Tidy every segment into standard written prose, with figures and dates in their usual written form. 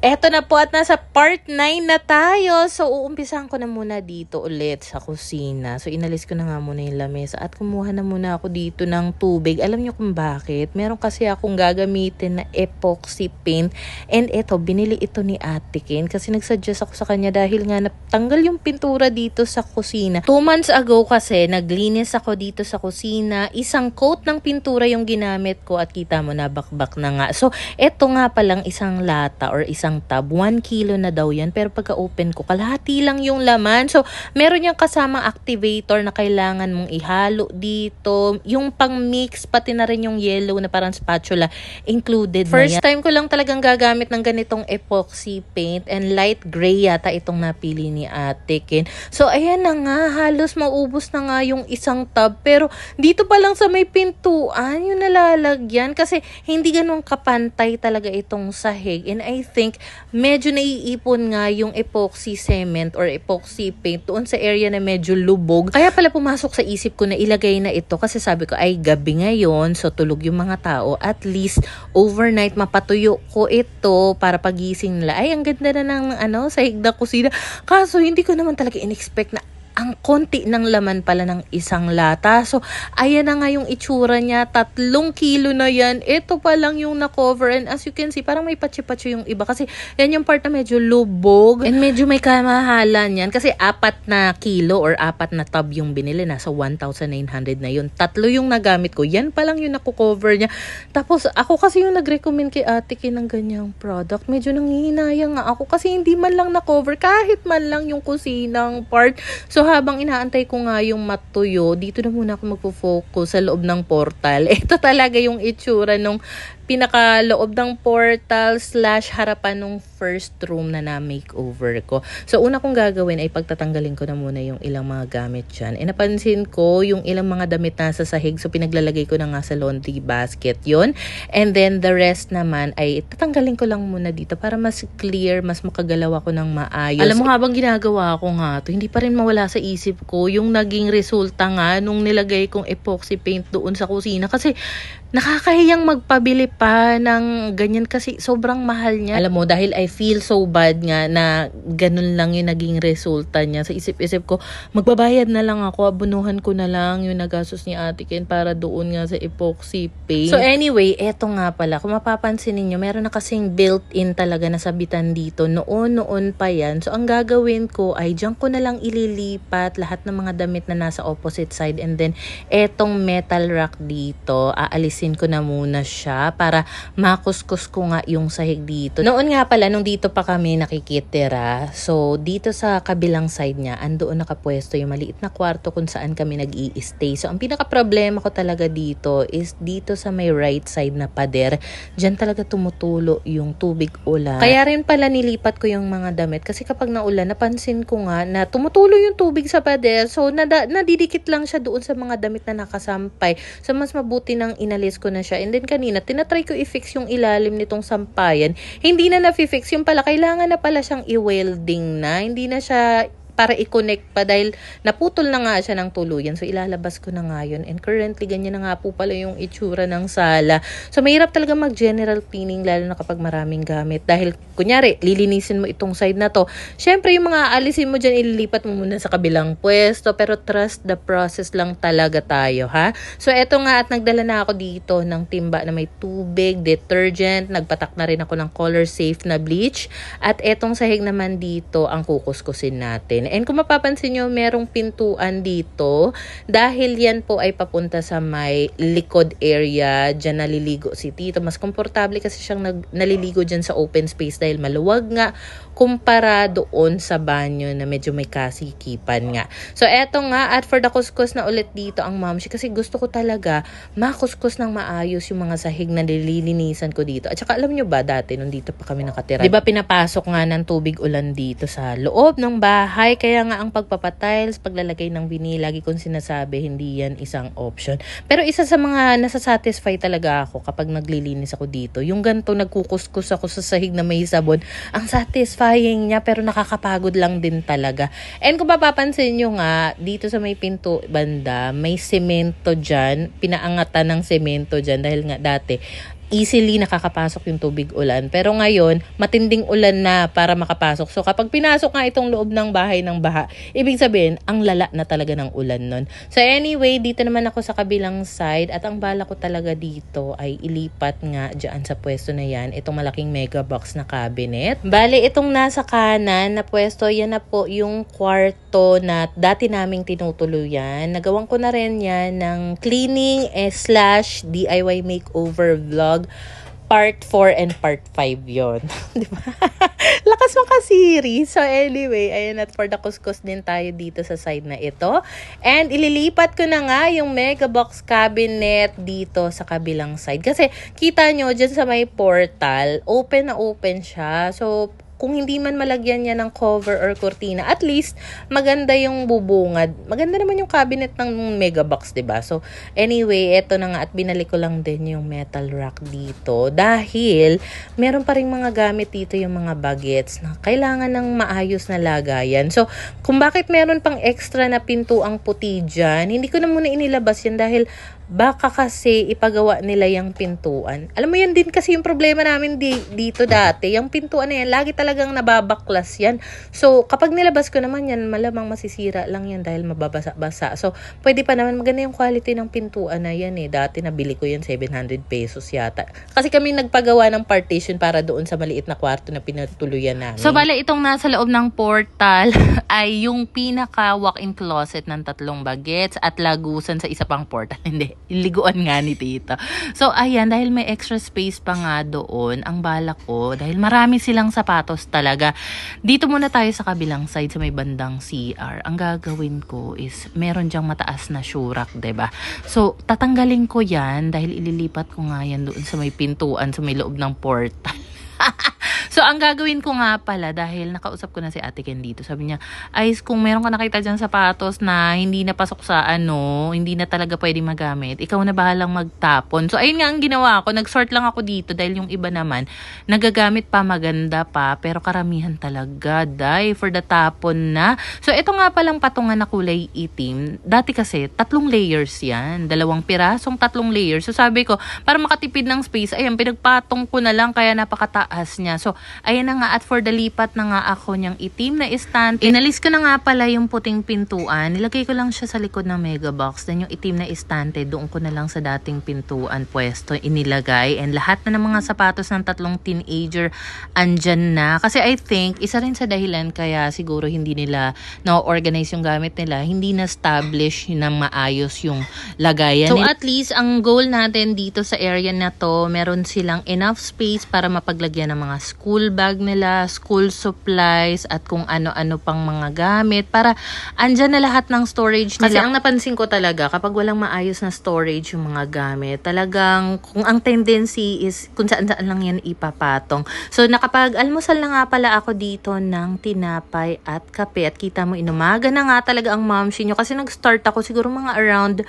Eto na po at nasa part 9 na tayo. So, uumpisahan ko na muna dito ulit sa kusina. So, inalis ko na nga muna yung lamesa at kumuha na muna ako dito ng tubig. Alam niyo kung bakit? Meron kasi akong gagamitin na epoxy paint. And eto, binili ito ni Ate Ken kasi nagsuggest ako sa kanya dahil nga natanggal yung pintura dito sa kusina. 2 months ago kasi, naglinis ako dito sa kusina. Isang coat ng pintura yung ginamit ko at kita mo na bakbak na nga. So, eto nga palang isang lata or isang tub, 1 kilo na daw yan. Pero pagka open ko, kalahati lang yung laman. So, meron yung kasamang activator na kailangan mong ihalo dito. Yung pang mix, pati na rin yung yellow na parang spatula included na yan. First time ko lang talagang gagamit ng ganitong epoxy paint and light gray yata itong napili ni Ate Ken. So, ayan na nga, halos maubos na nga yung isang tub. Pero, dito pa lang sa may pintuan, yung nalalagyan. Kasi, hindi ganun kapantay talaga itong sahig. And I think, medyo naiipon nga yung epoxy cement or epoxy paint doon sa area na medyo lubog. Kaya pala pumasok sa isip ko na ilagay na ito kasi sabi ko ay gabi ngayon, so tulog yung mga tao. At least overnight mapatuyo ko ito para pagising nila. Ay, ang ganda na ng sahig na kusina. Kaso hindi ko naman talaga in-expect na ang konti ng laman pala ng isang lata. So, ayan na nga yung itsura niya. 3 kilo na yan. Ito pa lang yung na-cover. And as you can see, parang may patsi-patsi yung iba. Kasi yan yung part na medyo lubog. And medyo may kamahalan yan. Kasi 4 na kilo or 4 na tub yung binili. Nasa 1,900 na yun. 3 yung nagamit ko. Yan pa lang yung naku-cover niya. Tapos, ako kasi yung nag-recommend kay Ate Ken ng ganyang product. Medyo nanghihinayang nga ako. Kasi hindi man lang na-cover. Kahit man lang yung kusinang part. So, habang inaantay ko nga yung matuyo, dito na muna ako magpo-focus sa loob ng portal. Ito talaga yung itsura nung pinakaloob ng portal / harapan nung first room na makeover ko. So, una kong gagawin ay pagtatanggalin ko na muna yung ilang mga gamit dyan. E napansin ko yung ilang mga damit na sa sahig. So, pinaglalagay ko na nga sa laundry basket yon. And then, the rest naman ay tatanggalin ko lang muna dito para mas clear, mas makagalaw ako ng maayos. Alam mo, habang ginagawa ko nga to, hindi pa rin mawala sa isip ko yung naging resulta nga nung nilagay kong epoxy paint doon sa kusina. Kasi, nakakahiyang magpabili pa ng ganyan kasi sobrang mahal niya. Alam mo, dahil I feel so bad nga na ganun lang yung naging resulta niya. Sa isip-isip ko, magbabayad na lang ako, abunuhan ko na lang yung nagastos ni Ate Ken para doon nga sa epoxy paint. So anyway, eto nga pala, kung mapapansin niyo, meron na kasing built-in talaga na sabitan dito. Noon pa yan. So ang gagawin ko ay diyan ko na lang ililipat lahat ng mga damit na nasa opposite side and then etong metal rack dito, aalisin ko na muna siya para makuskus ko nga yung sahig dito. Noon nga pala, nung dito pa kami nakikitira, so dito sa kabilang side niya, andoon nakapwesto yung maliit na kwarto kung saan kami nag-i-stay. So ang pinaka-problema ko talaga dito is dito sa may right side na pader. Diyan talaga tumutulo yung tubig ulan. Kaya rin pala nilipat ko yung mga damit kasi kapag naulan, napansin ko nga na tumutulo yung tubig sa pader. So nadidikit lang siya doon sa mga damit na nakasampay. So mas mabuti nang inalis ko na siya. And then kanina, tinatry ko i-fix yung ilalim nitong sampayan. Hindi na na-fix yung pala. Kailangan na pala siyang i-welding na. Hindi na siya para i-connect pa dahil naputol na nga siya ng tuluyan. So, ilalabas ko na nga yun. And currently, ganyan na nga po pala yung itsura ng sala. So, mahirap talaga mag-general cleaning lalo na kapag maraming gamit. Dahil, kunyari, lilinisin mo itong side na to. Syempre, yung mga alisin mo dyan, ililipat mo muna sa kabilang pwesto. Pero trust the process lang talaga tayo, ha? So, eto nga at nagdala na ako dito ng timba na may tubig, detergent. Nagpatak na rin ako ng color safe na bleach. At etong sahig naman dito ang kukuskusin natin. And kung mapapansin nyo, merong pintuan dito. Dahil yan po ay papunta sa may likod area. Diyan naliligo si Tito. Mas komportable kasi siyang naliligo dyan sa open space dahil maluwag nga kumpara doon sa banyo na medyo may kasikipan nga. So, eto nga. At for the kuskus na ulit dito ang mamshi kasi gusto ko talaga makuskus ng maayos yung mga sahig na nililinisan ko dito. At saka alam nyo ba dati nung dito pa kami nakatira, diba pinapasok nga ng tubig ulan dito sa loob ng bahay. Kaya nga ang pagpapatiles, paglalagay ng vinyl, lagi kong sinasabi, hindi yan isang option. Pero isa sa mga nasasatisfy talaga ako kapag naglilinis ako dito, yung ganito nagkukuskus ako sa sahig na may sabon, ang satisfying niya pero nakakapagod lang din talaga. And kung mapapansin nyo nga, dito sa may pinto banda, may semento dyan, pinaangatan ng semento dyan dahil nga dati, easily nakakapasok yung tubig ulan. Pero ngayon, matinding ulan na para makapasok. So kapag pinasok nga itong loob ng bahay ng baha, ibig sabihin, ang lala na talaga ng ulan nun. So anyway, dito naman ako sa kabilang side at ang bala ko talaga dito ay ilipat nga dyan sa pwesto na yan, itong malaking mega box na cabinet. Bale, itong nasa kanan na pwesto, yan na po yung kwarto na dati naming tinutuluyan. Nagawan ko na rin yan ng cleaning slash DIY makeover vlog. Part 4 and part 5 yon. Diba? Lakas mo ka-series. So anyway, ayun, at for the kuskus din tayo dito sa side na ito. And ililipat ko na nga yung mega box cabinet dito sa kabilang side. Kasi kita nyo dyan sa may portal, open na open siya. So kung hindi man malagyan niya ng cover or kurtina, at least maganda yung bubungad. Maganda naman yung cabinet ng mega box, 'di ba? So anyway, eto na nga at binalik ko lang din yung metal rack dito dahil meron pa ring mga gamit dito, yung mga bagets na kailangan ng maayos na lagayan. So kung bakit meron pang extra na pintuang puti dyan, hindi ko na muna inilabas yan dahil baka kasi ipagawa nila yung pintuan. Alam mo yan din kasi yung problema namin dito dati. Yung pintuan na yan, lagi talagang nababaklas yan. So, kapag nilabas ko naman yan, malamang masisira lang yan dahil mababasa-basa. So, pwede pa naman maganda yung quality ng pintuan na yan eh. Dati nabili ko yan 700 pesos yata. Kasi kami nagpagawa ng partition para doon sa maliit na kwarto na pinatuluyan namin. So, bale itong nasa loob ng portal ay yung pinaka walk-in closet ng 3 bagets at lagusan sa isa pang portal. Hindi. Liguan nga ni tita. So, ayan, dahil may extra space pa nga doon, ang balak ko, dahil marami silang sapatos talaga, dito muna tayo sa kabilang side, sa may bandang CR. Ang gagawin ko is, meron dyang mataas na shoe rack, diba? So, tatanggalin ko yan, dahil ililipat ko nga yan doon sa may pintuan, sa may loob ng portal. So, ang gagawin ko nga pala, dahil nakausap ko na si Ate Ken dito, sabi niya, Ice, kung meron ka nakita dyan sapatos na hindi napasok sa hindi na talaga pwede magamit, ikaw na bahalang magtapon. So, ayun nga ang ginawa ko, nag-sort lang ako dito, dahil yung iba naman, nagagamit pa, maganda pa, pero karamihan talaga, for the tapon na. So, ito nga palang patungan na kulay itim, dati kasi, 3 layers yan, 2 pirasong 3 layers. So, sabi ko, para makatipid ng space, ayan, pinagpatong ko na lang, kaya napakataas niya. So, ayan na nga, at for the lipat na nga ako niyang itim na istante. Inalis ko na nga pala yung puting pintuan. Nilagay ko lang siya sa likod ng mega box. Then yung itim na istante, doon ko na lang sa dating pintuan pwesto inilagay. And lahat na ng mga sapatos ng 3 teenager andyan na. Kasi I think, isa rin sa dahilan kaya siguro hindi nila na-organize yung gamit nila. Hindi na-establish ng maayos yung lagayan. So at least, ang goal natin dito sa area na to, meron silang enough space para mapaglagyan ng mga school bag nila, school supplies, at kung ano-ano pang mga gamit para andyan na lahat ng storage nila. Kasi ang napansin ko talaga, kapag walang maayos na storage yung mga gamit, talagang kung ang tendency is kung saan-saan lang yan ipapatong. So nakapag-almusal na nga pala ako dito ng tinapay at kape at kita mo inumaga na nga talaga ang momshi nyo kasi nag-start ako siguro mga around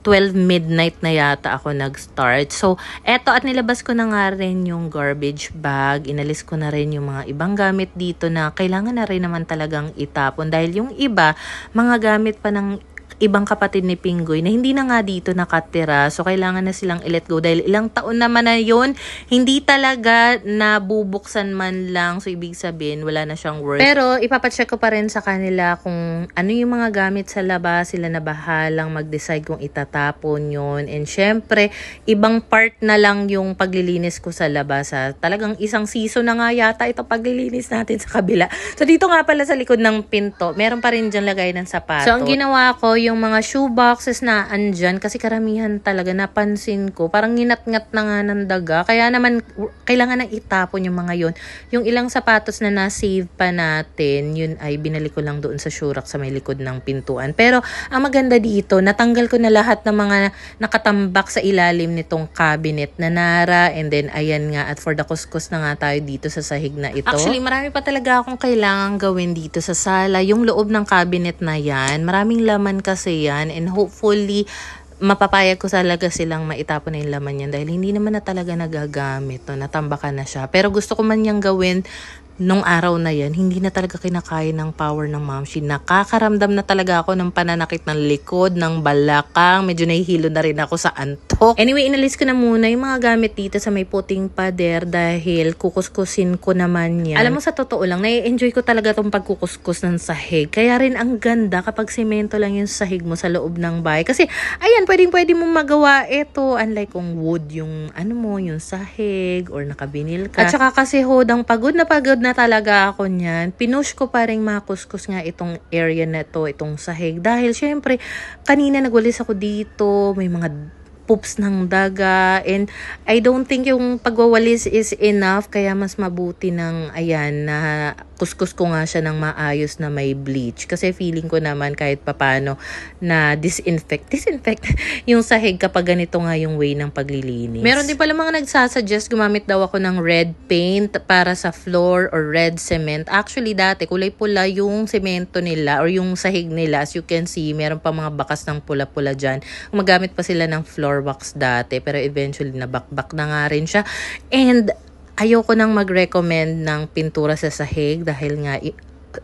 12 midnight na yata ako nag-start. So, eto at nilabas ko na nga rin yung garbage bag. Inalis ko na rin yung mga ibang gamit dito na kailangan na rin naman talagang itapon. Dahil yung iba, mga gamit pa ng ibang kapatid ni Pinggoy na hindi na nga dito nakatira. So, kailangan na silang i-let go dahil ilang taon naman na yun, hindi talaga nabubuksan man lang. So, ibig sabihin, wala na siyang worth. Pero, ipapacheck ko pa rin sa kanila kung ano yung mga gamit sa labas. Sila na bahalang mag-decide kung itatapon yun. And syempre, ibang part na lang yung paglilinis ko sa labas. Talagang isang season na nga yata ito paglilinis natin sa kabila. So, dito nga pala sa likod ng pinto, meron pa rin dyan lagay ng sapatos. So, ang ginawa ko, yung mga shoe boxes na andyan, kasi karamihan talaga napansin ko, parang nginat-ngat na nga ng daga. Kaya naman, kailangan na itapon yung mga yun. Yung ilang sapatos na na-save pa natin, yun ay binalik ko lang doon sa shoe rack sa may likod ng pintuan. Pero, ang maganda dito, natanggal ko na lahat ng mga nakatambak sa ilalim nitong cabinet na nara. And then, ayan nga, at for the kuskus na nga tayo dito sa sahig na ito. Actually, marami pa talaga akong kailangan gawin dito sa sala. Yung loob ng cabinet na yan, maraming laman kasi yan, and hopefully mapapayag ko talaga silang maitapon na yung laman yan dahil hindi naman na talaga nagagamit, no? Natambakan na siya. Pero gusto ko man niyang gawin nung araw na yan, hindi na talaga kinakaya ng power ng momshi. Nakakaramdam na talaga ako ng pananakit ng likod, ng balakang, medyo nahihilo na rin ako sa anto. putok. Anyway, inalis ko na muna yung mga gamit dito sa may puting pader dahil kukuskusin ko naman yan. Alam mo, sa totoo lang, nai-enjoy ko talaga tong pagkukuskus ng sahig. Kaya rin ang ganda kapag semento lang yung sahig mo sa loob ng bahay. Kasi, ayan, pwede mong magawa ito. Unlike kung wood yung, yung sahig or nakabinil ka. At saka kasi hodang pagod na talaga ako niyan. Pinush ko pa rin makuskus nga itong area na to, itong sahig. Dahil syempre, kanina nagwalis ako dito, may mga poops ng daga, and I don't think yung pagwawalis is enough, kaya mas mabuti ng ayan na kuskus ko nga siya ng maayos na may bleach, kasi feeling ko naman kahit papano na disinfect yung sahig kapag ganito nga yung way ng paglilinis. Meron din pala mga nagsasuggest gumamit daw ako ng red paint para sa floor or red cement. Actually dati kulay pula yung semento nila or yung sahig nila, as you can see meron pa mga bakas ng pula-pula dyan. Magamit pa sila ng floor wax dati, pero eventually nabakbak na nga rin siya. And ayoko nang mag-recommend ng pintura sa sahig dahil nga,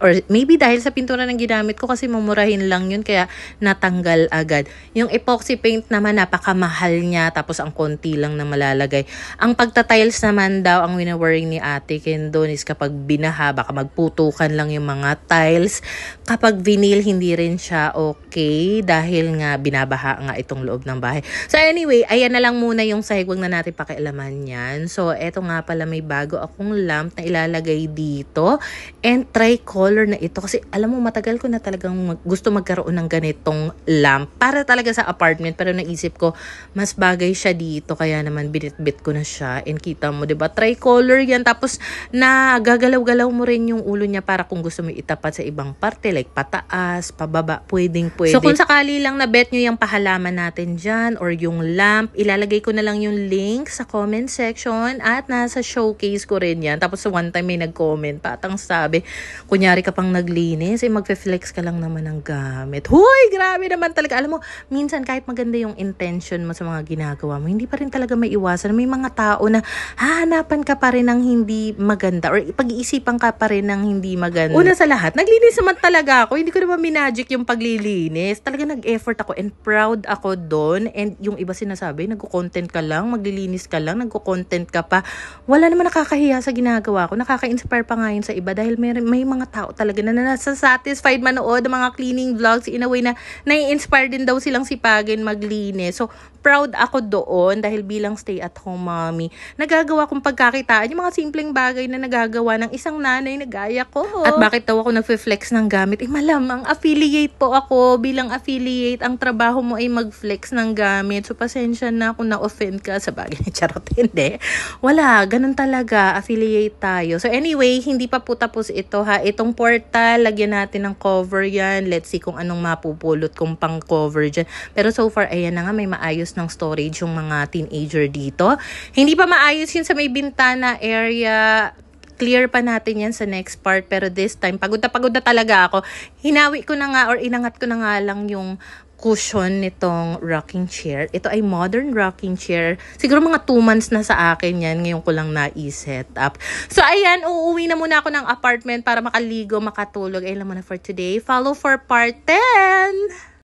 or maybe dahil sa pintura ng ginamit ko kasi mumurahin lang yun kaya natanggal agad. Yung epoxy paint naman napakamahal niya, tapos ang konti lang na malalagay. Ang pagtatiles naman daw, ang winaworrying ni Ate Ken doon is kapag binaha, baka magputukan lang yung mga tiles. Kapag vinyl, hindi rin siya okay dahil nga binabaha nga itong loob ng bahay. So anyway, ayan na lang muna yung sahig, wag na natin pakialaman yan. So eto nga pala, may bago akong lamp na ilalagay dito, and tricolor na ito kasi alam mo matagal ko na talagang gusto magkaroon ng ganitong lamp para talaga sa apartment, pero naisip ko mas bagay siya dito kaya naman binitbit ko na siya. And kita mo, 'di ba, tricolor yan, tapos na gagalaw-galaw mo rin yung ulo niya para kung gusto mo itapat sa ibang parte like pataas, pababa, pwede. So kung sakali lang na bet nyo yung pahalaman natin dyan or yung lamp, ilalagay ko na lang yung link sa comment section at nasa showcase ko rin yan. Tapos one time may nag-comment patang sabi, kunyari ka pang naglinis, magfe-flex ka lang naman ng gamit. Huy, grabe naman talaga. Alam mo, minsan kahit maganda yung intention mo sa mga ginagawa mo, hindi pa rin talaga may iwasan. May mga tao na hahanapan ka pa rin ng hindi maganda or pag-iisipan ka pa rin ng hindi maganda. Una sa lahat, naglinis naman talaga ako. Hindi ko naman minagic yung paglilinis. Talaga nag-effort ako and proud ako doon. And yung iba sinasabi, nagko-content ka lang, maglilinis ka lang, nagko-content ka pa. Wala naman nakakahiya sa ginagawa ko. Nakaka-inspire pa nga yun sa iba dahil may mga tao talaga na nasa-satisfied manood ng mga cleaning vlogs in a way na nai-inspire din daw silang sipagin maglinis. So, proud ako doon dahil bilang stay-at-home mommy, nagagawa kong pagkakitaan yung mga simpleng bagay na nagagawa ng isang nanay na gaya ko. At bakit daw ako nagfe-flex ng gamit? Malamang affiliate po ako. Bilang affiliate, ang trabaho mo ay mag-flex ng gamit. So, pasensya na kung na-offend ka sa bagay ni Charot. Hindi. Wala. Ganun talaga. Affiliate tayo. So, anyway, hindi pa po tapos ito ha. Itong portal, lagyan natin ng cover yan. Let's see kung anong mapupulot kong pang cover dyan. Pero so far, ayan na nga, may maayos ng storage yung mga teenager dito. Hindi pa maayos yun sa may bintana area. Clear pa natin yan sa next part. Pero this time, pagod na talaga ako. Hinawi ko na nga or inangat ko na nga lang yung cushion nitong rocking chair. Ito ay modern rocking chair. Siguro mga 2 months na sa akin yan. Ngayon ko lang na-set up. So, ayan, uuwi na muna ako ng apartment para makaligo, makatulog. Ayun lang muna for today. Follow for part 10!